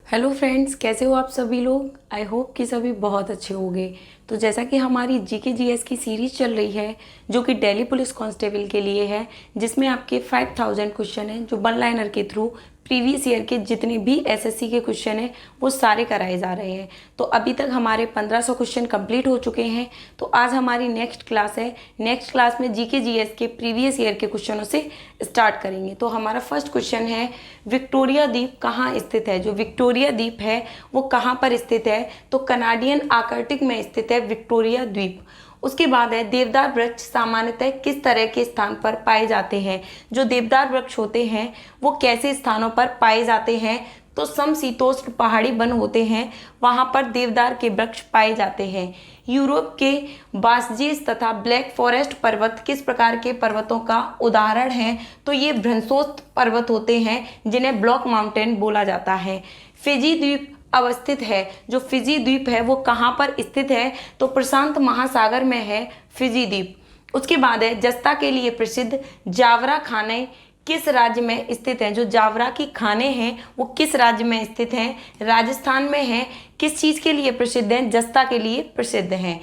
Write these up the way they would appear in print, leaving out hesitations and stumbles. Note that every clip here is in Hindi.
हेलो फ्रेंड्स, कैसे हो आप सभी लोग। आई होप कि सभी बहुत अच्छे होंगे। तो जैसा कि हमारी जीके जीएस की सीरीज चल रही है जो कि दिल्ली पुलिस कांस्टेबल के लिए है, जिसमें आपके 5000 क्वेश्चन हैं जो वन लाइनर के थ्रू प्रीवियस ईयर के जितने भी एसएससी के क्वेश्चन हैं वो सारे कराए जा रहे हैं। तो अभी तक हमारे 1500 क्वेश्चन कंप्लीट हो चुके हैं। तो आज हमारी नेक्स्ट क्लास है। नेक्स्ट क्लास में जीके जीएस के प्रीवियस ईयर के क्वेश्चनों से स्टार्ट करेंगे। तो हमारा फर्स्ट क्वेश्चन है, विक्टोरिया द्वीप कहाँ स्थित है। जो विक्टोरिया द्वीप है वो कहाँ पर स्थित है, तो कनाडियन आर्कटिक में स्थित है विक्टोरिया द्वीप। उसके बाद है, देवदार वृक्ष सामान्यतः किस तरह के स्थान पर पाए जाते हैं। जो देवदार वृक्ष होते हैं वो कैसे स्थानों पर पाए जाते हैं, तो समशीतोष्ण पहाड़ी वन होते हैं, वहां पर देवदार के वृक्ष पाए जाते हैं। यूरोप के बासजीस तथा ब्लैक फॉरेस्ट पर्वत किस प्रकार के पर्वतों का उदाहरण है, तो ये भ्रंशोत्थ पर्वत होते हैं जिन्हें ब्लॉक माउंटेन बोला जाता है। फिजी द्वीप अवस्थित है। जो फिजी द्वीप है वो कहाँ पर स्थित है, तो प्रशांत महासागर में है फिजी द्वीप। उसके बाद है, जस्ता के लिए प्रसिद्ध जावरा खाने किस राज्य में स्थित हैं। जो जावरा की खाने हैं वो किस राज्य में स्थित हैं, राजस्थान में है। किस चीज़ के लिए प्रसिद्ध हैं, जस्ता के लिए प्रसिद्ध हैं।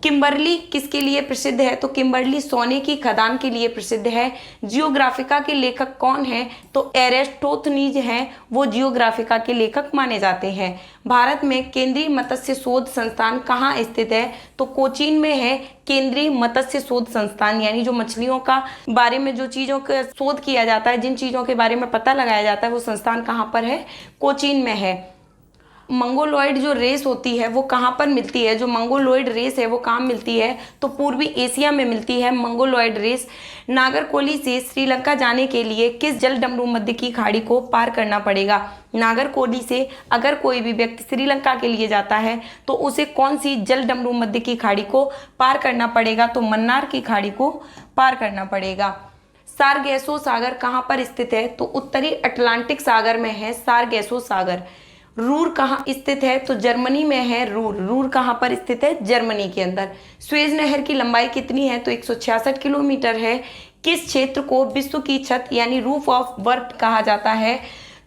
किम्बरली किसके लिए प्रसिद्ध है, तो किम्बरली सोने की खदान के लिए प्रसिद्ध है। जियोग्राफिका के लेखक कौन है, तो एरिस्टोथनीज हैं, वो जियोग्राफिका के लेखक माने जाते हैं। भारत में केंद्रीय मत्स्य शोध संस्थान कहाँ स्थित है, तो कोचीन में है केंद्रीय मत्स्य शोध संस्थान। यानी जो मछलियों का बारे में जो चीज़ों का शोध किया जाता है, जिन चीज़ों के बारे में पता लगाया जाता है, वो संस्थान कहाँ पर है, कोचीन में है। मंगोलॉयड जो रेस होती है वो कहाँ पर मिलती है। जो मंगोलॉयड रेस है वो कहाँ मिलती है, तो पूर्वी एशिया में मिलती है मंगोलॉयड रेस। नागरकोली से श्रीलंका जाने के लिए किस जलडमरू मध्य की खाड़ी को पार करना पड़ेगा। नागरकोली से अगर कोई भी व्यक्ति श्रीलंका के लिए जाता है तो उसे कौन सी जलडमरू मध्य की खाड़ी को पार करना पड़ेगा, तो मन्नार की खाड़ी को पार करना पड़ेगा। सारगेसो सागर कहाँ पर स्थित है, तो उत्तरी अटलांटिक सागर में है सारगेसो सागर। रूर कहाँ स्थित है, तो जर्मनी में है रूर। रूर कहाँ पर स्थित है, जर्मनी के अंदर। स्वेज नहर की लंबाई कितनी है, तो 166 किलोमीटर है। किस क्षेत्र को विश्व की छत यानी रूफ ऑफ वर्ल्ड कहा जाता है,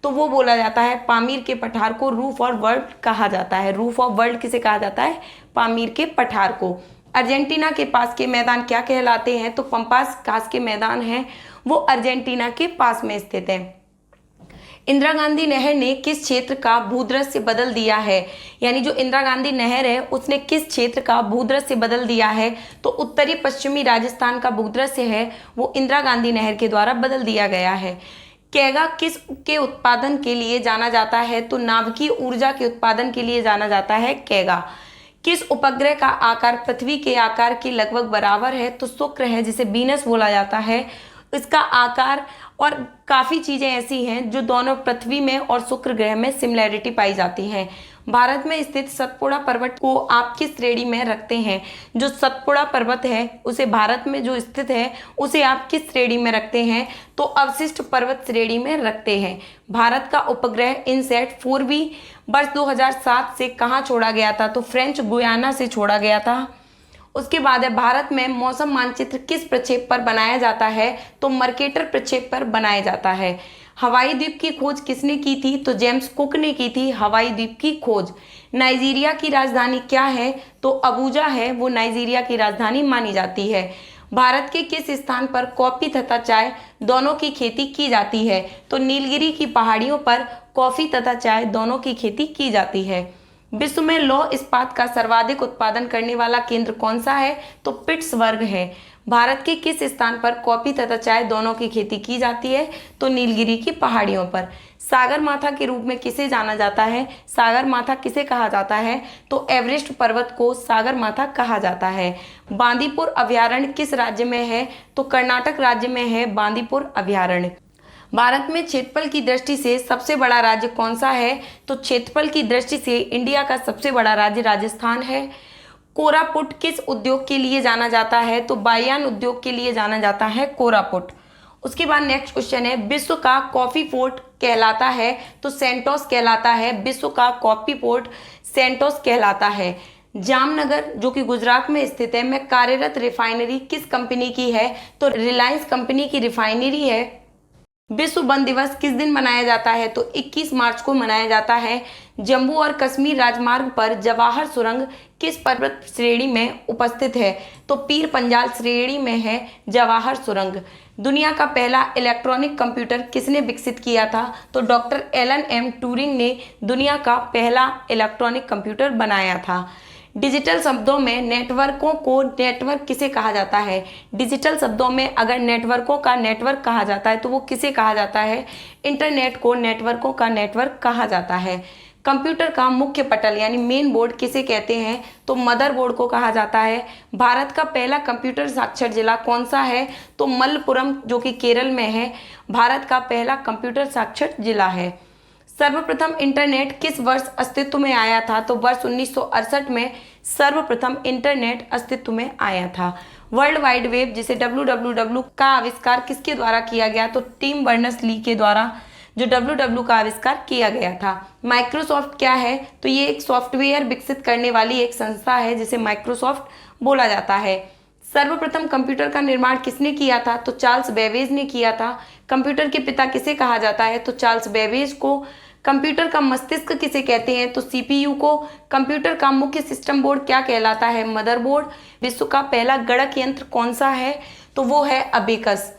तो वो बोला जाता है पामीर के पठार को रूफ ऑफ वर्ल्ड कहा जाता है। रूफ ऑफ वर्ल्ड किसे कहा जाता है, पामीर के पठार को। अर्जेंटीना के पास के मैदान क्या कहलाते हैं, तो पंपास घास के मैदान हैं, वो अर्जेंटीना के पास में स्थित है। इंदिरा गांधी नहर ने किस क्षेत्र का भूदृश्य बदल दिया है। यानी जो इंदिरा गांधी नहर है उसने किस क्षेत्र का भूदृश्य बदल दिया है, तो उत्तरी पश्चिमी राजस्थान का भूदृश्य है वो इंदिरा गांधी नहर के द्वारा बदल दिया गया है। कैगा किस के उत्पादन के लिए जाना जाता है, तो नाभिकीय ऊर्जा के उत्पादन के लिए जाना जाता है कैगा। किस उपग्रह का आकार पृथ्वी के आकार के लगभग बराबर है, तो शुक्र है जिसे वीनस बोला जाता है। इसका आकार और काफ़ी चीज़ें ऐसी हैं जो दोनों पृथ्वी में और शुक्र ग्रह में सिमिलैरिटी पाई जाती हैं। भारत में स्थित सतपुड़ा पर्वत को आप किस श्रेणी में रखते हैं। जो सतपुड़ा पर्वत है उसे भारत में जो स्थित है उसे आप किस श्रेणी में रखते हैं, तो अवशिष्ट पर्वत श्रेणी में रखते हैं। भारत का उपग्रह इनसैट 4B वर्ष 2007 से कहाँ छोड़ा गया था, तो फ्रेंच गुयाना से छोड़ा गया था। उसके बाद है, भारत में मौसम मानचित्र किस प्रक्षेप पर बनाया जाता है, तो मर्केटर प्रक्षेप पर बनाया जाता है। हवाई द्वीप की खोज किसने की थी, तो जेम्स कुक ने की थी हवाई द्वीप की खोज। नाइजीरिया की राजधानी क्या है, तो अबूजा है, वो नाइजीरिया की राजधानी मानी जाती है। भारत के किस स्थान पर कॉफी तथा चाय दोनों की खेती की जाती है, तो नीलगिरी की पहाड़ियों पर कॉफी तथा चाय दोनों की खेती की जाती है। विश्व में लौह इस्पात का सर्वाधिक उत्पादन करने वाला केंद्र कौन सा है, तो पिट्सबर्ग है। भारत के किस स्थान पर कॉफी तथा चाय दोनों की खेती की जाती है, तो नीलगिरी की पहाड़ियों पर। सागर माथा के रूप में किसे जाना जाता है, सागर माथा किसे कहा जाता है, तो एवरेस्ट पर्वत को सागर माथा कहा जाता है। बांदीपुर अभयारण्य किस राज्य में है, तो कर्नाटक राज्य में है बांदीपुर अभयारण्य। भारत में क्षेत्रफल की दृष्टि से सबसे बड़ा राज्य कौन सा है, तो क्षेत्रफल की दृष्टि से इंडिया का सबसे बड़ा राज्य राजस्थान है। कोरापुट किस उद्योग के लिए जाना जाता है, तो बायान उद्योग के लिए जाना जाता है कोरापुट। उसके बाद नेक्स्ट क्वेश्चन है, विश्व का कॉफी पोर्ट कहलाता है, तो सेंटोस कहलाता है। विश्व का कॉफी पोर्ट सेंटोस कहलाता है। जामनगर जो कि गुजरात में स्थित है में कार्यरत रिफाइनरी किस कंपनी की है, तो रिलायंस कंपनी की रिफाइनरी है। विश्व वन दिवस किस दिन मनाया जाता है? तो 21 मार्च को मनाया जाता है। जम्मू और कश्मीर राजमार्ग पर जवाहर सुरंग किस पर्वत श्रेणी में उपस्थित है? तो पीर पंजाल श्रेणी में है जवाहर सुरंग। दुनिया का पहला इलेक्ट्रॉनिक कंप्यूटर किसने विकसित किया था? तो डॉक्टर एलन एम ट्यूरिंग ने दुनिया का पहला इलेक्ट्रॉनिक कंप्यूटर बनाया था। डिजिटल शब्दों में नेटवर्कों को नेटवर्क किसे कहा जाता है? डिजिटल शब्दों में अगर नेटवर्कों का नेटवर्क कहा जाता है तो वो किसे कहा जाता है? इंटरनेट को नेटवर्कों का नेटवर्क कहा जाता है। कंप्यूटर का मुख्य पटल यानी मेन बोर्ड किसे कहते हैं? तो मदरबोर्ड को कहा जाता है। भारत का पहला कंप्यूटर साक्षर जिला कौन सा है? तो मलप्पुरम, जो कि केरल में है, भारत का पहला कंप्यूटर साक्षर जिला है। सर्वप्रथम इंटरनेट किस वर्ष अस्तित्व में आया था? तो वर्ष 1968 में सर्वप्रथम इंटरनेट अस्तित्व में आया था। वर्ल्ड वाइड वेब जिसे WWW का आविष्कार किसके द्वारा किया गया? तो टिम बर्नर्स-ली के द्वारा जो WWW का आविष्कार किया गया था। माइक्रोसॉफ्ट क्या है? तो ये एक सॉफ्टवेयर विकसित करने वाली एक संस्था है जिसे माइक्रोसॉफ्ट बोला जाता है। सर्वप्रथम कंप्यूटर का निर्माण किसने किया था? तो चार्ल्स बेबेज ने किया था। कंप्यूटर के पिता किसे कहा जाता है? तो चार्ल्स बेबेज को। कंप्यूटर का मस्तिष्क किसे कहते हैं? तो CPU को। कंप्यूटर का मुख्य सिस्टम बोर्ड क्या कहलाता है? मदरबोर्ड। विश्व का पहला गणक यंत्र कौन सा है? तो वो है अबेकस।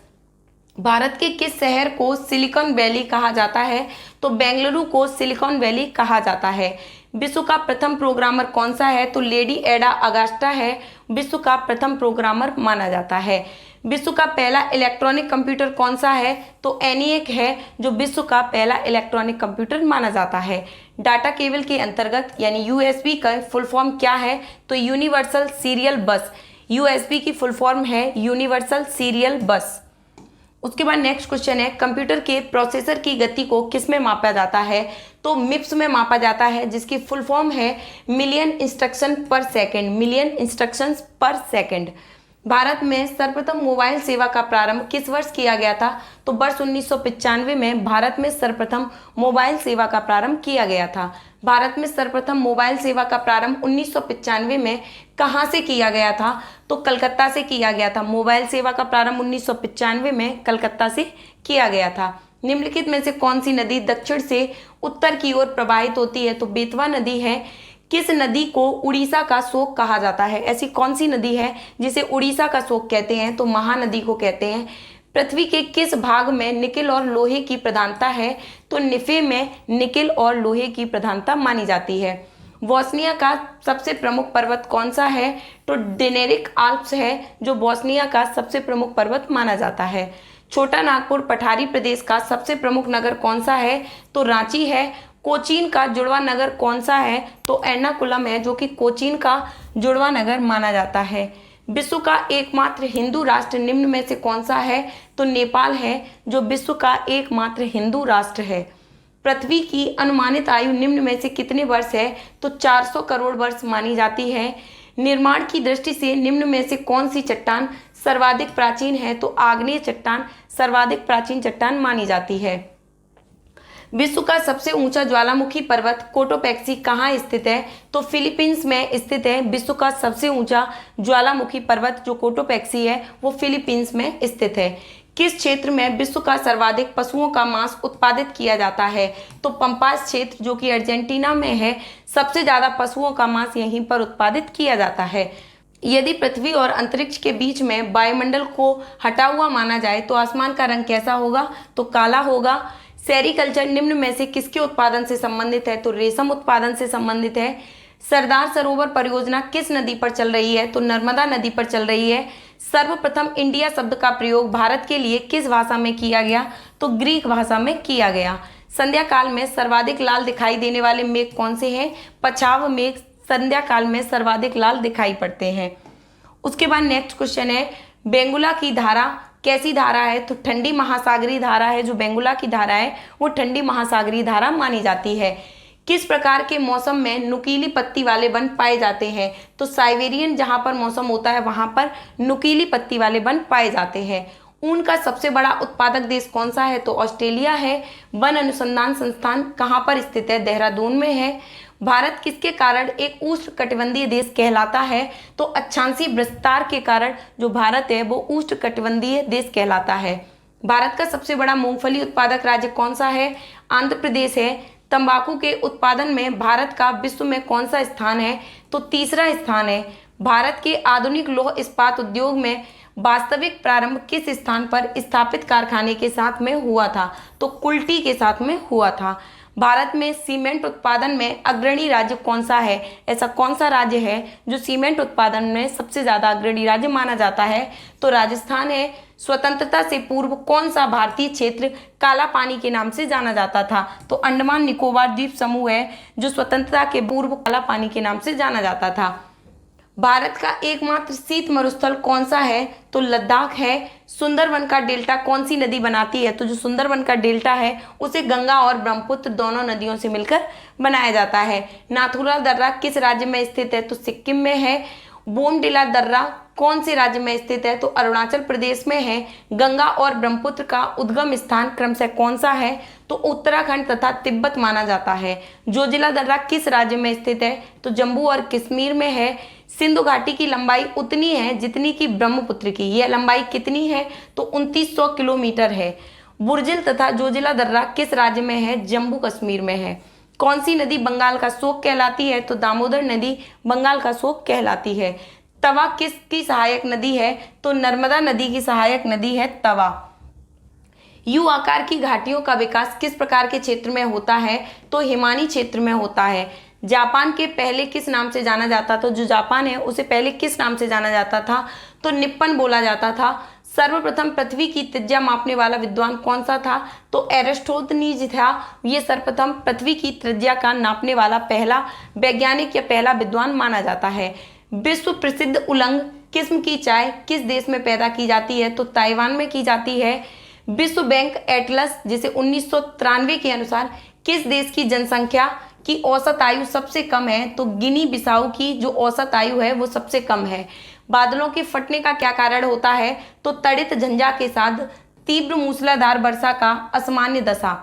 भारत के किस शहर को सिलिकॉन वैली कहा जाता है? तो बेंगलुरु को सिलिकॉन वैली कहा जाता है। विश्व का प्रथम प्रोग्रामर कौन सा है? तो लेडी एडा अगास्टा है विश्व का प्रथम प्रोग्रामर माना जाता है। विश्व का पहला इलेक्ट्रॉनिक कंप्यूटर कौन सा है? तो ENIAC है जो विश्व का पहला इलेक्ट्रॉनिक कंप्यूटर माना जाता है। डाटा केबल के अंतर्गत यानी USB का फुल फॉर्म क्या है? तो यूनिवर्सल सीरियल बस। USB की फुल फॉर्म है यूनिवर्सल सीरियल बस। उसके बाद नेक्स्ट क्वेश्चन है, कंप्यूटर के प्रोसेसर की गति को किस में मापा जाता है? तो MIPS में मापा जाता है जिसकी फुल फॉर्म है मिलियन इंस्ट्रक्शन पर सेकंड। मिलियन इंस्ट्रक्शंस पर सेकंड। भारत में सर्वप्रथम मोबाइल सेवा का प्रारंभ किस वर्ष किया गया था? तो वर्ष 1995 में भारत में सर्वप्रथम मोबाइल सेवा का प्रारंभ किया गया था। भारत में सर्वप्रथम मोबाइल सेवा का प्रारंभ 1995 में कहाँ से किया गया था? तो कलकत्ता से किया गया था। मोबाइल सेवा का प्रारंभ 1995 में कलकत्ता से किया गया था। निम्नलिखित में से कौन सी नदी दक्षिण से उत्तर की ओर प्रवाहित होती है? तो बेतवा नदी है। किस नदी को उड़ीसा का शोक कहा जाता है? ऐसी कौन सी नदी है जिसे उड़ीसा का शोक कहते हैं? तो महानदी को कहते हैं। पृथ्वी के किस भाग में निकेल और लोहे की प्रधानता है? तो निफे में निकेल और लोहे की प्रधानता मानी जाती है। बोस्निया का सबसे प्रमुख पर्वत कौन सा है? तो डेनेरिक आल्प्स है जो बोस्निया का सबसे प्रमुख पर्वत माना जाता है। छोटा नागपुर पठारी प्रदेश का सबसे प्रमुख नगर कौन सा है? तो रांची है। कोचीन का जुड़वा नगर कौन सा है? तो एर्नाकुलम है जो कि कोचीन का जुड़वा नगर माना जाता है। विश्व का एकमात्र हिंदू राष्ट्र निम्न में से कौन सा है? तो नेपाल है जो विश्व का एकमात्र हिंदू राष्ट्र है। पृथ्वी की अनुमानित आयु निम्न में से कितने वर्ष है? तो 400 करोड़ वर्ष मानी जाती है। निर्माण की दृष्टि से निम्न में से कौन सी चट्टान सर्वाधिक प्राचीन है? तो आग्नेय चट्टान सर्वाधिक प्राचीन चट्टान मानी जाती है। विश्व का सबसे ऊंचा ज्वालामुखी पर्वत कोटोपैक्सी कहाँ स्थित है? तो फिलीपींस में स्थित है। विश्व का सबसे ऊंचा ज्वालामुखी पर्वत जो कोटोपैक्सी है वो फिलीपींस में स्थित है। किस क्षेत्र में विश्व का सर्वाधिक पशुओं का मांस उत्पादित किया जाता है? तो पंपास क्षेत्र जो कि अर्जेंटीना में है, सबसे ज्यादा पशुओं का मांस यहीं पर उत्पादित किया जाता है। यदि पृथ्वी और अंतरिक्ष के बीच में वायुमंडल को हटा हुआ माना जाए तो आसमान का रंग कैसा होगा? तो काला होगा। सेरीकल्चर निम्न में से किसके उत्पादन से संबंधित है? तो रेशम उत्पादन से संबंधित है। सरदार सरोवर परियोजना किस नदी पर चल रही है? तो नर्मदा नदी पर चल रही है। सर्वप्रथम इंडिया शब्द का प्रयोग भारत के लिए किस भाषा में किया गया? तो ग्रीक भाषा में किया गया। संध्या काल में सर्वाधिक लाल दिखाई देने वाले मेघ कौन से हैं? पछाव मेघ संध्या काल में सर्वाधिक लाल दिखाई पड़ते हैं। उसके बाद नेक्स्ट क्वेश्चन है, बेंगुला की धारा कैसी धारा है? तो ठंडी महासागरीय धारा है। जो बेंगुला की धारा है वो ठंडी महासागरीय धारा मानी जाती है। किस प्रकार के मौसम में नुकीली पत्ती वाले वन पाए जाते हैं? तो साइबेरियन जहां पर मौसम होता है वहां पर नुकीली पत्ती वाले वन पाए जाते हैं। ऊन का सबसे बड़ा उत्पादक देश कौन सा है? तो ऑस्ट्रेलिया है। वन अनुसंधान संस्थान कहाँ पर स्थित है? देहरादून में है। भारत किसके कारण एक उष्णकटिबंधीय देश कहलाता है? तो अक्षांशीय विस्तार के कारण जो भारत है वो उष्णकटिबंधीय देश कहलाता है। भारत का सबसे बड़ा मूंगफली उत्पादक राज्य कौन सा है? आंध्र प्रदेश है। तंबाकू के उत्पादन में भारत का विश्व में कौन सा स्थान है? तो तीसरा स्थान है। भारत के आधुनिक लौह इस्पात उद्योग में वास्तविक प्रारंभ किस स्थान पर स्थापित कारखाने के साथ में हुआ था? तो कुल्टी के साथ में हुआ था। भारत में सीमेंट उत्पादन में अग्रणी राज्य कौन सा है? ऐसा कौन सा राज्य है जो सीमेंट उत्पादन में सबसे ज्यादा अग्रणी राज्य माना जाता है? तो राजस्थान है। स्वतंत्रता से पूर्व कौन सा भारतीय क्षेत्र काला पानी के नाम से जाना जाता था? तो अंडमान निकोबार द्वीप समूह है जो स्वतंत्रता के पूर्व काला पानी के नाम से जाना जाता था। भारत का एकमात्र शीत मरुस्थल कौन सा है? तो लद्दाख है। सुंदरवन का डेल्टा कौन सी नदी बनाती है? तो जो सुंदरवन का डेल्टा है उसे गंगा और ब्रह्मपुत्र दोनों नदियों से मिलकर बनाया जाता है। नाथुला दर्रा किस राज्य में स्थित है? तो सिक्किम में है। बोमडिला दर्रा कौन से राज्य में स्थित है? तो अरुणाचल प्रदेश में है। गंगा और ब्रह्मपुत्र का उद्गम स्थान क्रमशः कौन सा है? तो उत्तराखंड तथा तिब्बत माना जाता है। जोजिला दर्रा किस राज्य में स्थित है? तो जम्मू और कश्मीर में है। सिंधु घाटी की लंबाई उतनी है जितनी की ब्रह्मपुत्र की। यह लंबाई कितनी है? तो 2900 किलोमीटर है। बुर्जिल तथा जोजिला दर्रा किस राज्य में है? जम्मू कश्मीर में है। कौन सी नदी बंगाल का शोक कहलाती है? तो दामोदर नदी बंगाल का शोक कहलाती है। तवा किसकी सहायक नदी है? तो नर्मदा नदी की सहायक नदी है तवा। यू आकार की घाटियों का विकास किस प्रकार के क्षेत्र में होता है? तो हिमानी क्षेत्र में होता है। जापान के पहले किस नाम से जाना जाता था? जो जापान है उसे पहले किस नाम से जाना जाता था? तो निप्पन बोला जाता था। सर्वप्रथम पृथ्वी की त्रिज्या मापने वाला विद्वान कौन सा था? तो एरिस्टोथनीज था। ये सर्वप्रथम पृथ्वी की त्रिज्या का नापने वाला पहला वैज्ञानिक या पहला विद्वान माना जाता है। विश्व प्रसिद्ध उलंग किस्म की चाय किस देश में पैदा की जाती है? तो ताइवान में की जाती है। विश्व बैंक एटलस जिसे 1993 के अनुसार किस देश की जनसंख्या की औसत आयु सबसे कम है? तो गिनी बिसाऊ की जो औसत आयु है वो सबसे कम है। बादलों के फटने का क्या कारण होता है? तो तड़ित झंझा के साथ तीव्र मूसलाधार वर्षा का असामान्य दशा।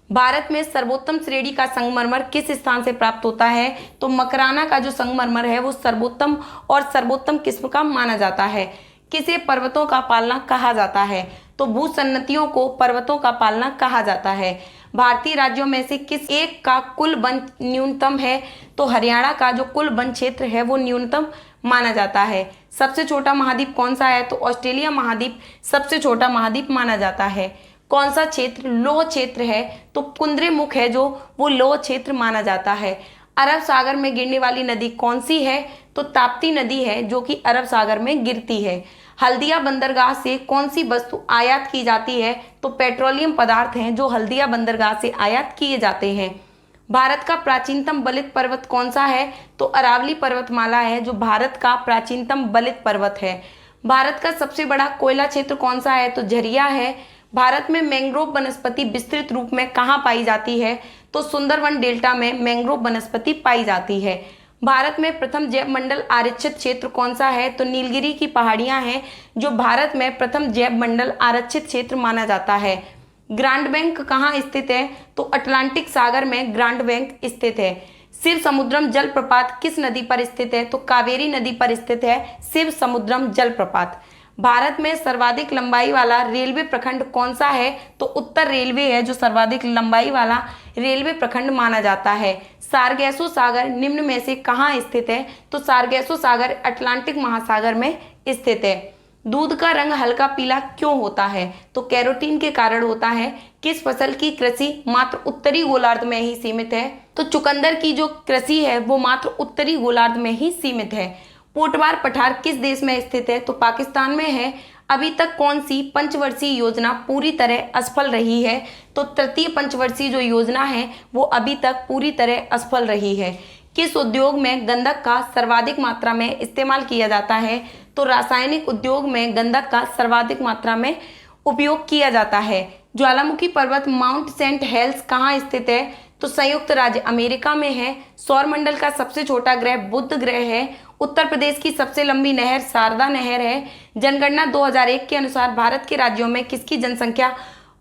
भारत में सर्वोत्तम श्रेणी का संगमरमर किस स्थान से प्राप्त होता है? तो मकराना का जो संगमरमर है वो सर्वोत्तम और सर्वोत्तम किस्म का माना जाता है। किसे पर्वतों का पालना कहा जाता है? तो भूसन्नतियों को पर्वतों का पालना कहा जाता है। भारतीय राज्यों में से किस एक का कुल वन न्यूनतम है? तो हरियाणा का जो कुल वन क्षेत्र है वो न्यूनतम माना जाता है। सबसे छोटा महाद्वीप कौन सा है? तो ऑस्ट्रेलिया महाद्वीप सबसे छोटा महाद्वीप माना जाता है। कौन सा क्षेत्र लौह क्षेत्र है? तो कुंद्रेमुख है जो वो लौह क्षेत्र माना जाता है। अरब सागर में गिरने वाली नदी कौन सी है? तो ताप्ती नदी है जो कि अरब सागर में गिरती है। हल्दिया बंदरगाह से कौन सी वस्तु आयात की जाती है? तो पेट्रोलियम पदार्थ हैं जो हल्दिया बंदरगाह से आयात किए जाते हैं। भारत का प्राचीनतम बलित पर्वत कौन सा है? तो अरावली पर्वतमाला है जो भारत का प्राचीनतम बलित पर्वत है। भारत का सबसे बड़ा कोयला क्षेत्र कौन सा है? तो झरिया है। भारत में मैंग्रोव वनस्पति विस्तृत रूप में कहाँ पाई जाती है? तो सुंदरवन डेल्टा में मैंग्रोव वनस्पति पाई जाती है। भारत में प्रथम जैव मंडल आरक्षित क्षेत्र कौन सा है? तो नीलगिरी की पहाड़ियां हैं जो भारत में प्रथम जैव मंडल आरक्षित क्षेत्र माना जाता है। ग्रांड बैंक कहाँ स्थित है? तो अटलांटिक सागर में ग्रांड बैंक स्थित है। शिव समुद्रम जलप्रपात किस नदी पर स्थित है? तो कावेरी नदी पर स्थित है शिव समुद्रम जलप्रपात। भारत में सर्वाधिक लंबाई वाला रेलवे प्रखंड कौन सा है? तो उत्तर रेलवे है जो सर्वाधिक लंबाई वाला रेलवे प्रखंड माना जाता है। सारगैसो सागर निम्न में से कहाँ स्थित है? तो सारगैसो सागर अटलांटिक महासागर में स्थित है। दूध का रंग हल्का पीला क्यों होता है? तो कैरोटीन के कारण होता है। किस फसल की कृषि मात्र उत्तरी गोलार्ध में ही सीमित है? तो चुकंदर की जो कृषि है वो मात्र उत्तरी गोलार्ध में ही सीमित है। पोटवार पठार किस देश में स्थित है? तो पाकिस्तान में है। अभी तक कौन सी पंचवर्षीय योजना पूरी तरह असफल रही है? तो तृतीय पंचवर्षीय जो योजना है वो अभी तक पूरी तरह असफल रही है। किस उद्योग में गंधक का सर्वाधिक मात्रा में इस्तेमाल किया जाता है? तो रासायनिक उद्योग में गंधक का सर्वाधिक मात्रा में उपयोग किया जाता है। ज्वालामुखी पर्वत माउंट सेंट हेल्स कहाँ स्थित है? तो संयुक्त राज्य अमेरिका में है। सौरमंडल का सबसे छोटा ग्रह बुध ग्रह है। उत्तर प्रदेश की सबसे लंबी नहर शारदा नहर है। जनगणना 2001 के अनुसार भारत के राज्यों में किसकी जनसंख्या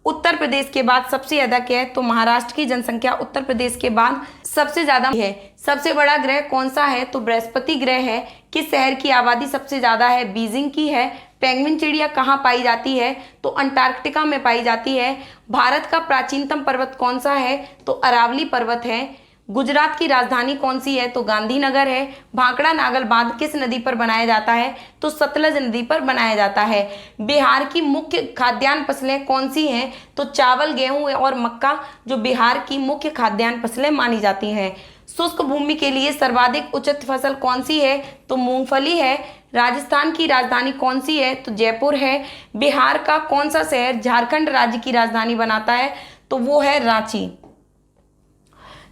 उत्तर प्रदेश के बाद सबसे अधिक है? तो महाराष्ट्र की जनसंख्या उत्तर प्रदेश के बाद सबसे ज्यादा है। सबसे बड़ा ग्रह कौन सा है? तो बृहस्पति ग्रह है। किस शहर की आबादी सबसे ज्यादा है? बीजिंग की है। पेंगुइन चिड़िया कहाँ पाई जाती है? तो अंटार्कटिका में पाई जाती है। भारत का प्राचीनतम पर्वत कौन सा है? तो अरावली पर्वत है। गुजरात की राजधानी कौन सी है? तो गांधीनगर है। भाखड़ा नागल बांध किस नदी पर बनाया जाता है? तो सतलज नदी पर बनाया जाता है। बिहार की मुख्य खाद्यान्न फसलें कौन सी हैं? तो चावल, गेहूं और मक्का जो बिहार की मुख्य खाद्यान्न फसलें मानी जाती हैं। शुष्क भूमि के लिए सर्वाधिक उचित फसल कौन सी है? तो मूंगफली है। राजस्थान की राजधानी कौन सी है? तो जयपुर है। बिहार का कौन सा शहर झारखंड राज्य की राजधानी बनाता है? तो वो है रांची।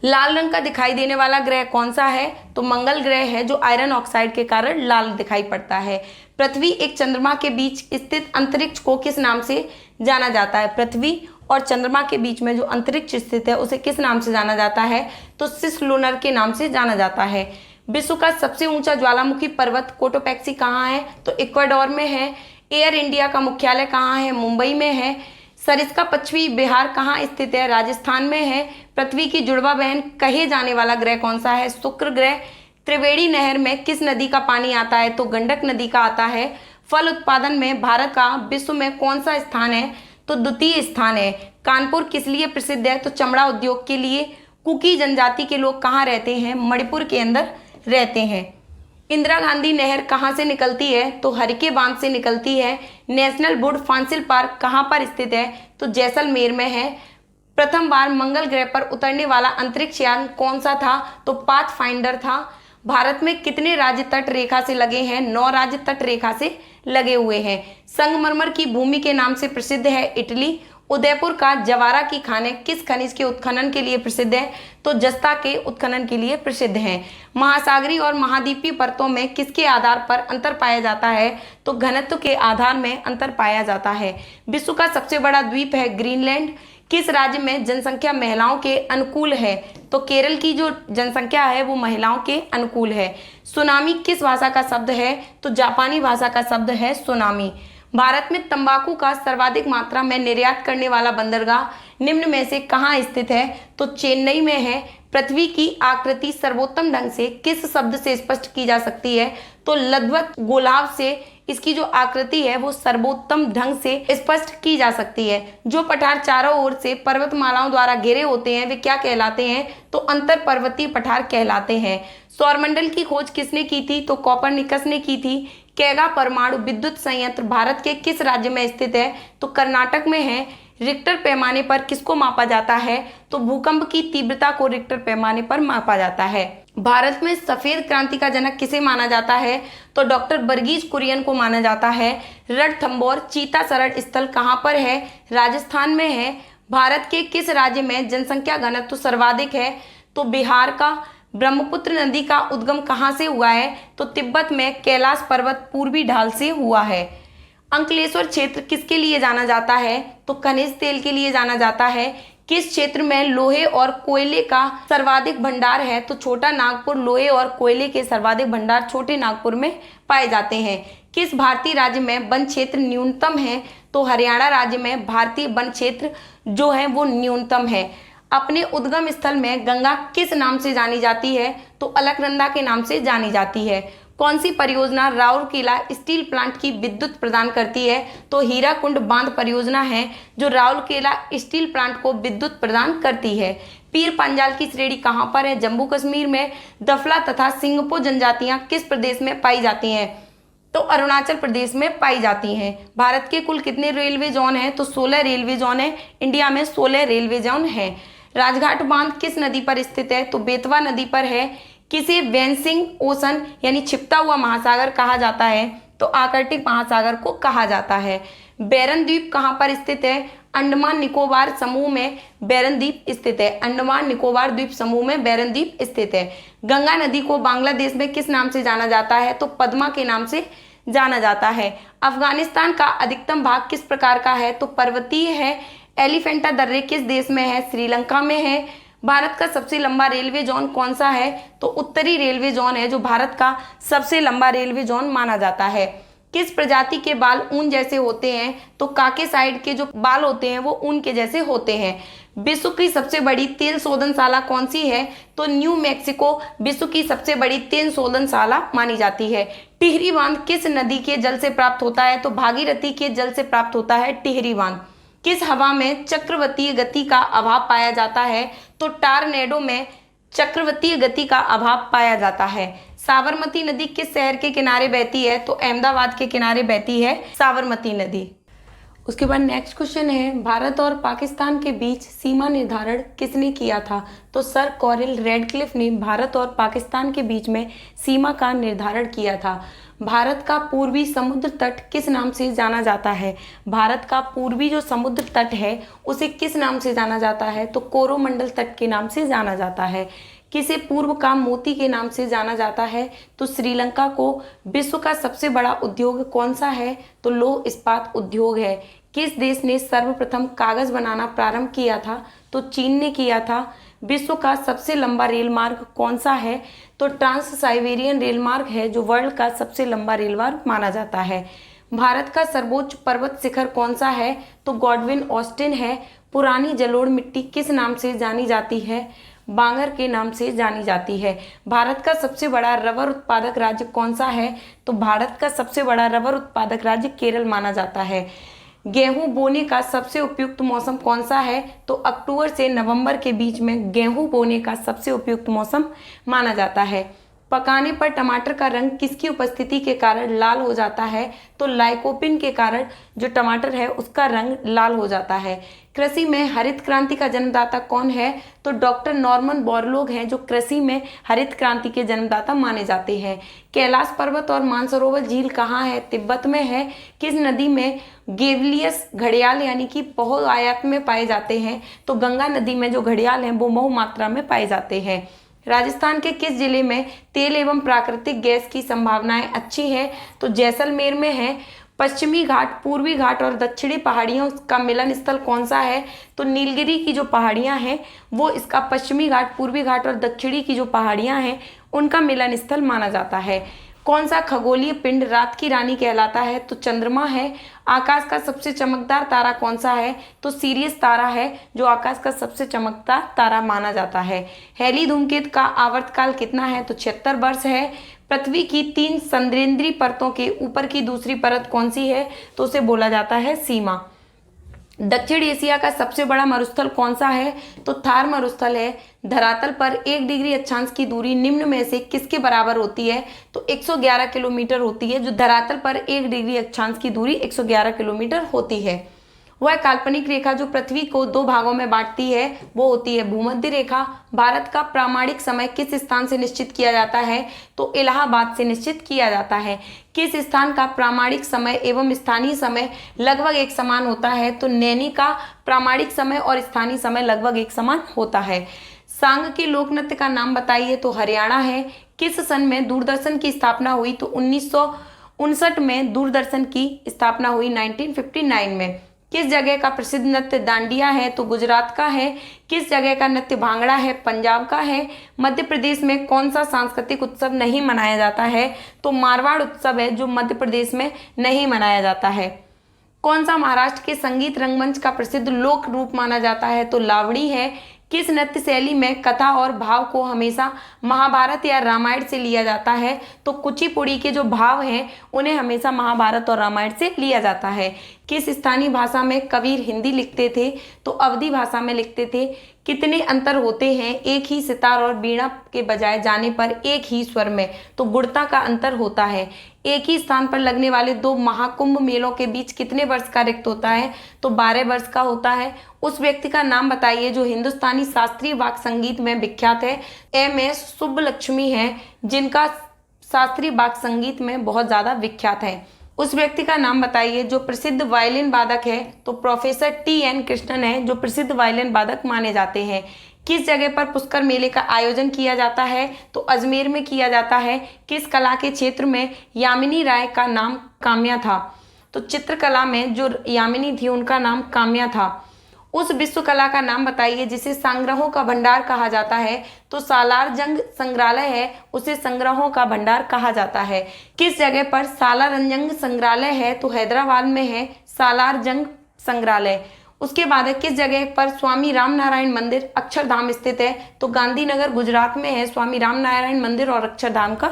लाल रंग का दिखाई देने वाला ग्रह कौन सा है? तो मंगल ग्रह है, जो आयरन ऑक्साइड के कारण लाल दिखाई पड़ता है। पृथ्वी एक चंद्रमा के बीच स्थित अंतरिक्ष को किस नाम से जाना जाता है? पृथ्वी और चंद्रमा के बीच में जो अंतरिक्ष स्थित है उसे किस नाम से जाना जाता है? तो सिस लूनर के नाम से जाना जाता है। विश्व का सबसे ऊंचा ज्वालामुखी पर्वत कोटोपैक्सी कहाँ है? तो इक्वाडोर में है। एयर इंडिया का मुख्यालय कहाँ है? मुंबई में है। सरिस्का पश्चिमी बिहार कहाँ स्थित है? राजस्थान में है। पृथ्वी की जुड़वा बहन कहे जाने वाला ग्रह कौन सा है? शुक्र ग्रह। त्रिवेणी नहर में किस नदी का पानी आता है? तो गंडक नदी का आता है। फल उत्पादन में भारत का विश्व में कौन सा स्थान है? तो द्वितीय स्थान है। कानपुर किस लिए प्रसिद्ध है? तो चमड़ा उद्योग के लिए। कुकी जनजाति के लोग कहाँ रहते हैं? मणिपुर के अंदर रहते हैं। इंदिरा गांधी नहर कहाँ से निकलती है? तो हरिके बांध से निकलती है। नेशनल वुड फॉसिल पार्क कहाँ पर स्थित है? तो जैसलमेर में है। प्रथम बार मंगल ग्रह पर उतरने वाला अंतरिक्ष यान कौन सा था? तो पाथफाइंडर था। भारत में कितने राज्य तट रेखा से लगे हैं? 9 राज्य तट रेखा से लगे हुए हैं। संगमरमर की भूमि के नाम से प्रसिद्ध है इटली। उदयपुर का जवारा की खानें किस खनिज के उत्खनन के लिए प्रसिद्ध है? तो जस्ता के उत्खनन के लिए प्रसिद्ध हैं। महासागरीय और महाद्वीपीय परतों में किसके आधार पर अंतर पाया जाता है? तो घनत्व के आधार में अंतर पाया जाता है। विश्व का सबसे बड़ा द्वीप है ग्रीनलैंड। किस राज्य में जनसंख्या महिलाओं के अनुकूल है? तो केरल की जो जनसंख्या है वो महिलाओं के अनुकूल है। सुनामी किस भाषा का शब्द है? तो जापानी भाषा का शब्द है सुनामी। भारत में तंबाकू का सर्वाधिक मात्रा में निर्यात करने वाला बंदरगाह निम्न में से कहाँ स्थित है? तो चेन्नई में है। पृथ्वी की आकृति सर्वोत्तम ढंग से किस शब्द से स्पष्ट की जा सकती है? तो लद्वत गोलाव से इसकी जो आकृति है वो सर्वोत्तम ढंग से स्पष्ट की जा सकती है। जो पठार चारों ओर से पर्वतमालाओं द्वारा घिरे होते हैं वे क्या कहलाते हैं? तो अंतर पर्वतीय पठार कहलाते हैं। सौरमंडल की खोज किसने की थी? तो कोपरनिकस ने की थी। कैगा परमाणु विद्युत संयंत्र भारत के किस राज्य में स्थित है? तो कर्नाटक में है। रिक्टर पैमाने पर किसको मापा जाता है? तो भूकंप की तीव्रता को रिक्टर पैमाने पर मापा जाता है। भारत में सफेद क्रांति का जनक किसे माना जाता है? तो डॉक्टर वर्गीज कुरियन को माना जाता है। रणथंभौर चीता शरण स्थल कहाँ पर है? राजस्थान में है। भारत के किस राज्य में जनसंख्या घनत्व सर्वाधिक है? तो बिहार का। ब्रह्मपुत्र नदी का उद्गम कहाँ से हुआ है? तो तिब्बत में कैलाश पर्वत पूर्वी ढाल से हुआ है। अंकलेश्वर क्षेत्र किसके लिए जाना जाता है? तो खनिज तेल के लिए जाना जाता है। किस क्षेत्र में लोहे और कोयले का सर्वाधिक भंडार है? तो छोटा नागपुर लोहे और कोयले के सर्वाधिक भंडार छोटे नागपुर में पाए जाते हैं। किस भारतीय राज्य में वन क्षेत्र न्यूनतम है? तो हरियाणा राज्य में भारतीय वन क्षेत्र जो है वो न्यूनतम है। अपने उद्गम स्थल में गंगा किस नाम से जानी जाती है? तो अलकनंदा के नाम से जानी जाती है। कौन सी परियोजना राउरकेला स्टील प्लांट की विद्युत प्रदान करती है? तो हीराकुंड बांध परियोजना है जो राउरकेला स्टील प्लांट को विद्युत प्रदान करती है। पीर पंजाल की श्रेणी कहाँ पर है? जम्मू कश्मीर में। दफला तथा सिंगपो जनजातियां किस प्रदेश में पाई जाती हैं? तो अरुणाचल प्रदेश में पाई जाती हैं। भारत के कुल कितने रेलवे जोन हैं? तो 16 रेलवे जोन है। इंडिया में 16 रेलवे जोन है। राजघाट बांध किस नदी पर स्थित है? तो बेतवा नदी पर है। किसे वेंसिंग ओशन यानी छिपता हुआ महासागर कहा जाता है? तो आर्कटिक महासागर को कहा जाता है। बैरन द्वीप कहाँ पर स्थित है? अंडमान निकोबार समूह में बैरन द्वीप स्थित है। अंडमान निकोबार द्वीप समूह में बैरन द्वीप स्थित है। गंगा नदी को बांग्लादेश में किस नाम से जाना जाता है? तो पद्मा के नाम से जाना जाता है। अफगानिस्तान का अधिकतम भाग किस प्रकार का है? तो पर्वतीय है। एलिफेंटा दर्रे किस देश में है? श्रीलंका में है। भारत का सबसे लंबा रेलवे जोन कौन सा है? तो उत्तरी रेलवे जोन है जो भारत का सबसे लंबा रेलवे जोन माना जाता है। किस प्रजाति के बाल ऊन जैसे होते हैं? तो काके साइड के जो बाल होते हैं वो ऊन के जैसे होते हैं। विश्व की सबसे बड़ी तेल शोधनशाला कौन सी है? तो न्यू मैक्सिको विश्व की सबसे बड़ी तेल शोधनशाला मानी जाती है। टिहरी बांध किस नदी के जल से प्राप्त होता है? तो भागीरथी के जल से प्राप्त होता है टिहरी बांध। किस हवा में चक्रवतीय गति का अभाव पाया जाता है? तो टारनेडो में चक्रवतीय गति का अभाव पाया जाता है। साबरमती नदी किस शहर के किनारे बहती है? तो अहमदाबाद के किनारे बहती है साबरमती नदी। उसके बाद नेक्स्ट क्वेश्चन है, भारत और पाकिस्तान के बीच सीमा निर्धारण किसने किया था? तो सर कॉरिल रेडक्लिफ ने भारत और पाकिस्तान के बीच में सीमा का निर्धारण किया था। भारत का पूर्वी समुद्र तट किस नाम से जाना जाता है? भारत का पूर्वी जो समुद्र तट है उसे किस नाम से जाना जाता है? तो कोरोमंडल तट के नाम से जाना जाता है। किसे पूर्व का मोती के नाम से जाना जाता है? तो श्रीलंका को। विश्व का सबसे बड़ा उद्योग कौन सा है? तो लौह इस्पात उद्योग है। किस देश ने सर्वप्रथम कागज बनाना प्रारंभ किया था? तो चीन ने किया था। विश्व का सबसे लंबा रेल मार्ग कौन सा है? तो ट्रांस साइबेरियन रेल मार्ग है जो वर्ल्ड का सबसे लंबा रेल मार्ग माना जाता है। भारत का सर्वोच्च पर्वत शिखर कौन सा है? तो गॉडविन ऑस्टिन है। पुरानी जलोढ़ मिट्टी किस नाम से जानी जाती है? बांगर के नाम से जानी जाती है। भारत का सबसे बड़ा रबर उत्पादक राज्य कौन सा है? तो भारत का सबसे बड़ा रबर उत्पादक राज्य केरल माना जाता है। गेहूं बोने का सबसे उपयुक्त मौसम कौन सा है? तो अक्टूबर से नवंबर के बीच में गेहूं बोने का सबसे उपयुक्त मौसम माना जाता है। पकाने पर टमाटर का रंग किसकी उपस्थिति के कारण लाल हो जाता है? तो लाइकोपिन के कारण जो टमाटर है उसका रंग लाल हो जाता है। कृषि में हरित क्रांति का जन्मदाता कौन है? तो डॉक्टर नॉर्मन बोरलॉग हैं जो कृषि में हरित क्रांति के जन्मदाता माने जाते हैं। कैलाश पर्वत और मानसरोवर झील कहाँ है? तिब्बत में है। किस नदी में गेवलियस घड़ियाल यानी कि बहुआयात में पाए जाते हैं? तो गंगा नदी में जो घड़ियाल हैं वो बहु मात्रा में पाए जाते हैं। राजस्थान के किस जिले में तेल एवं प्राकृतिक गैस की संभावनाएं अच्छी हैं? तो जैसलमेर में है। पश्चिमी घाट, पूर्वी घाट और दक्षिणी पहाड़ियों का मिलन स्थल कौन सा है? तो नीलगिरी की जो पहाड़ियां हैं वो इसका पश्चिमी घाट, पूर्वी घाट और दक्षिणी की जो पहाड़ियां हैं उनका मिलन स्थल माना जाता है। कौन सा खगोलीय पिंड रात की रानी कहलाता है? तो चंद्रमा है। आकाश का सबसे चमकदार तारा कौन सा है? तो सीरियस तारा है जो आकाश का सबसे चमकदार तारा माना जाता है। हैली धूमकेतु का आवर्तकाल कितना है? तो 76 वर्ष है। पृथ्वी की 3 संद्रेंद्रीय परतों के ऊपर की दूसरी परत कौन सी है? तो उसे बोला जाता है सीमा। दक्षिण एशिया का सबसे बड़ा मरुस्थल कौन सा है? तो थार मरुस्थल है। धरातल पर 1 डिग्री अक्षांश की दूरी निम्न में से किसके बराबर होती है? तो 111 किलोमीटर होती है। जो धरातल पर 1 डिग्री अक्षांश की दूरी 111 किलोमीटर होती है। वह काल्पनिक रेखा जो पृथ्वी को 2 भागों में बांटती है वो होती है भूमध्य रेखा। भारत का प्रामाणिक समय किस स्थान से निश्चित किया जाता है? तो इलाहाबाद से निश्चित किया जाता है। किस स्थान का प्रामाणिक समय एवं स्थानीय समय लगभग एक समान होता है? तो नैनी का प्रामाणिक समय और स्थानीय समय लगभग एक समान होता है। सांग के लोक नृत्य का नाम बताइए? तो हरियाणा है। किस सन में दूरदर्शन की स्थापना हुई? तो 1959 में दूरदर्शन की स्थापना हुई 1959 में। किस जगह का प्रसिद्ध नृत्य डांडिया है? तो गुजरात का है। किस जगह का नृत्य भांगड़ा है? पंजाब का है। मध्य प्रदेश में कौन सा सांस्कृतिक उत्सव नहीं मनाया जाता है? तो मारवाड़ उत्सव है जो मध्य प्रदेश में नहीं मनाया जाता है। कौन सा महाराष्ट्र के संगीत रंगमंच का प्रसिद्ध लोक रूप माना जाता है? तो लावड़ी है। किस नृत्य शैली में कथा और भाव को हमेशा महाभारत या रामायण से लिया जाता है? तो कुचिपुड़ी के जो भाव हैं उन्हें हमेशा महाभारत और रामायण से लिया जाता है। किस स्थानीय भाषा में कबीर हिंदी लिखते थे? तो अवधी भाषा में लिखते थे। कितने अंतर होते हैं एक ही सितार और बीड़ा के बजाय जाने पर एक ही स्वर में? तो गुणता का अंतर होता है। एक ही स्थान पर लगने वाले 2 महाकुंभ मेलों के बीच कितने वर्ष का रिक्त होता है? तो 12 वर्ष का होता है। उस व्यक्ति का नाम बताइए जो हिंदुस्तानी शास्त्रीय वाद्य संगीत में विख्यात है। MS सुब्बलक्ष्मी है जिनका शास्त्रीय वाद्य संगीत में बहुत ज्यादा विख्यात है। उस व्यक्ति का नाम बताइए जो प्रसिद्ध वायलिन वादक है। तो प्रोफेसर TN कृष्णन है जो प्रसिद्ध वायलिन वादक माने जाते हैं। किस जगह पर पुष्कर मेले का आयोजन किया जाता है? तो अजमेर में किया जाता है। किस कला के क्षेत्र में यामिनी राय का नाम काम्या था? तो चित्रकला में जो यामिनी थी उनका नाम काम्या था। उस विश्व कला का नाम बताइए जिसे संग्रहों का भंडार कहा जाता है। तो सालारजंग संग्रहालय है, उसे संग्रहों का भंडार कहा जाता है। किस जगह पर सालारजंग संग्रहालय है? तो हैदराबाद में है सालारजंग संग्रहालय। उसके बाद है किस जगह पर स्वामी रामनारायण मंदिर अक्षरधाम स्थित है? तो गांधीनगर गुजरात में है स्वामी रामनारायण मंदिर और अक्षरधाम का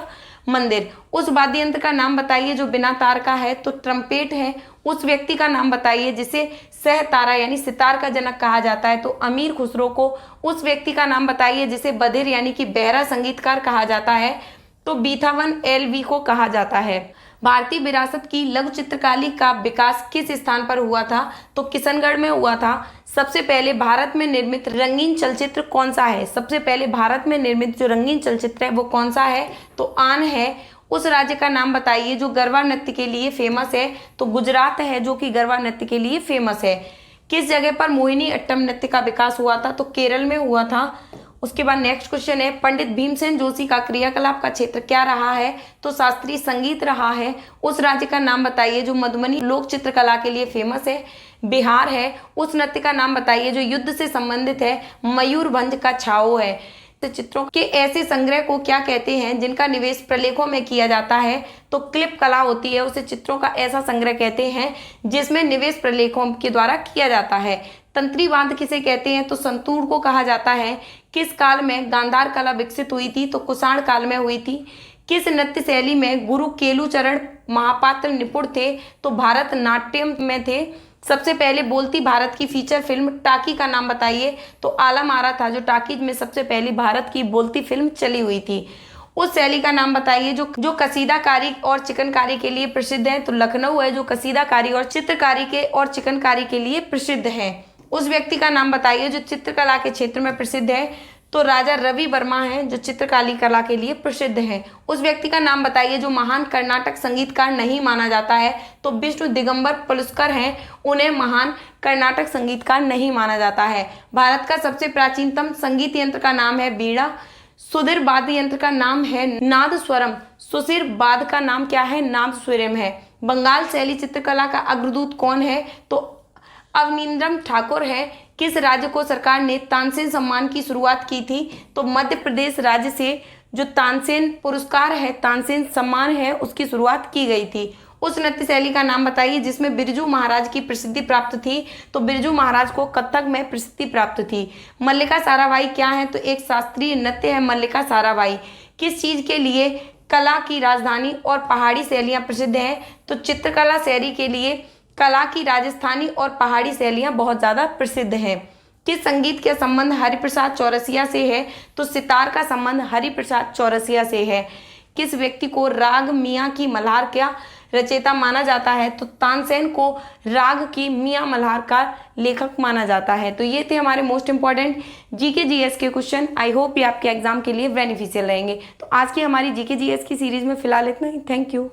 मंदिर। उस वाद्य यंत्र का नाम बताइए जो बिना तार का है? तो ट्रम्पेट है। उस व्यक्ति का नाम बताइए जिसे सह तारा यानी सितार का जनक कहा जाता है? तो अमीर खुसरो को। उस व्यक्ति का नाम बताइए जिसे बधिर यानी कि बहरा संगीतकार कहा जाता है? तो बीथावन एलवी को कहा जाता है। भारतीय विरासत की लघु चित्रकारी का विकास किस स्थान पर हुआ था? तो किशनगढ़ में हुआ था। सबसे पहले भारत में निर्मित रंगीन चलचित्र कौन सा है? सबसे पहले भारत में निर्मित जो रंगीन चलचित्र है वो कौन सा है? तो आन है। उस राज्य का नाम बताइए जो गरबा नृत्य के लिए फेमस है? तो गुजरात है जो कि गरबा नृत्य के लिए फेमस है। किस जगह पर मोहिनी अट्टम नृत्य का विकास हुआ था? तो केरल में हुआ था। उसके बाद नेक्स्ट क्वेश्चन है पंडित भीमसेन जोशी का क्रियाकलाप का क्षेत्र क्या रहा है? तो शास्त्रीय संगीत रहा है। उस राज्य का नाम बताइए जो मधुबनी लोक चित्रकला के लिए फेमस है? बिहार है। उस नृत्य का नाम बताइए जो युद्ध से संबंधित है? मयूरभंज का छाओ है। चित्रों के ऐसे संग्रह को क्या कहते हैं जिनका निवेश प्रलेखों में किया जाता है? तो क्लिप कला होती है, उसे चित्रों का ऐसा संग्रह कहते हैं जिसमें निवेश प्रलेखों के द्वारा किया जाता है। तंत्रीवाद किसे कहते हैं? तो संतूर को कहा जाता है। किस काल में गांधार कला विकसित हुई थी? तो कुषाण काल में हुई थी। किस नृत्य शैली में गुरु केलुचरण महापात्र निपुण थे? तो भारत नाट्यम में थे। सबसे पहले बोलती भारत की फीचर फिल्म टाकी का नाम बताइए? तो आलम आरा था जो टाकीज में सबसे पहली भारत की बोलती फिल्म चली हुई थी। उस शैली का नाम बताइए जो कसीदाकारी और चिकनकारी के लिए प्रसिद्ध है? तो लखनऊ है जो कसीदाकारी और चित्रकारी के और चिकनकारी के लिए प्रसिद्ध है। उस व्यक्ति का नाम बताइए जो चित्रकला के क्षेत्र में प्रसिद्ध है? तो राजा रवि वर्मा है जो चित्रकारी कला के लिए प्रसिद्ध है। उस व्यक्ति का नाम बताइए जो महान कर्नाटक संगीतकार नहीं माना जाता है? तो विष्णु दिगंबर पुलस्कर हैं, उन्हें महान कर्नाटक संगीतकार नहीं माना जाता है। भारत का सबसे प्राचीनतम संगीत यंत्र का नाम है वीणा। सुधीर वाद्य यंत्र का नाम है नादस्वरम। सुशीर वाद्य का नाम क्या है? नादस्वरम है। बंगाल शैली चित्रकला का अग्रदूत कौन है? तो अवनींद्रम ठाकुर है। किस राज्य को सरकार ने तानसेन सम्मान की शुरुआत की थी? तो मध्य प्रदेश राज्य से जो तानसेन पुरस्कार है, तानसेन सम्मान है, उसकी शुरुआत की गई थी। उस नृत्य शैली का नाम बताइए जिसमें बिरजू महाराज की प्रसिद्धि प्राप्त थी? तो बिरजू महाराज को कथक में प्रसिद्धि प्राप्त थी। मल्लिका साराभाई क्या है? तो एक शास्त्रीय नृत्य है मल्लिका साराभाई। किस चीज के लिए कला की राजधानी और पहाड़ी शैलियां प्रसिद्ध हैं? तो चित्रकला शैली के लिए कला की राजस्थानी और पहाड़ी शैलियां बहुत ज्यादा प्रसिद्ध हैं। किस संगीत का संबंध हरिप्रसाद चौरसिया से है? तो सितार का संबंध हरिप्रसाद चौरसिया से है। किस व्यक्ति को राग मियाँ की मल्हार का रचयिता माना जाता है? तो तानसेन को राग की मियाँ मल्हार का लेखक माना जाता है। तो ये थे हमारे मोस्ट इंपॉर्टेंट जीके जीएस के क्वेश्चन। आई होप ये आपके एग्जाम के लिए बेनिफिशियल रहेंगे। तो आज की हमारी जीके जीएस की सीरीज में फिलहाल इतना ही। Thank you.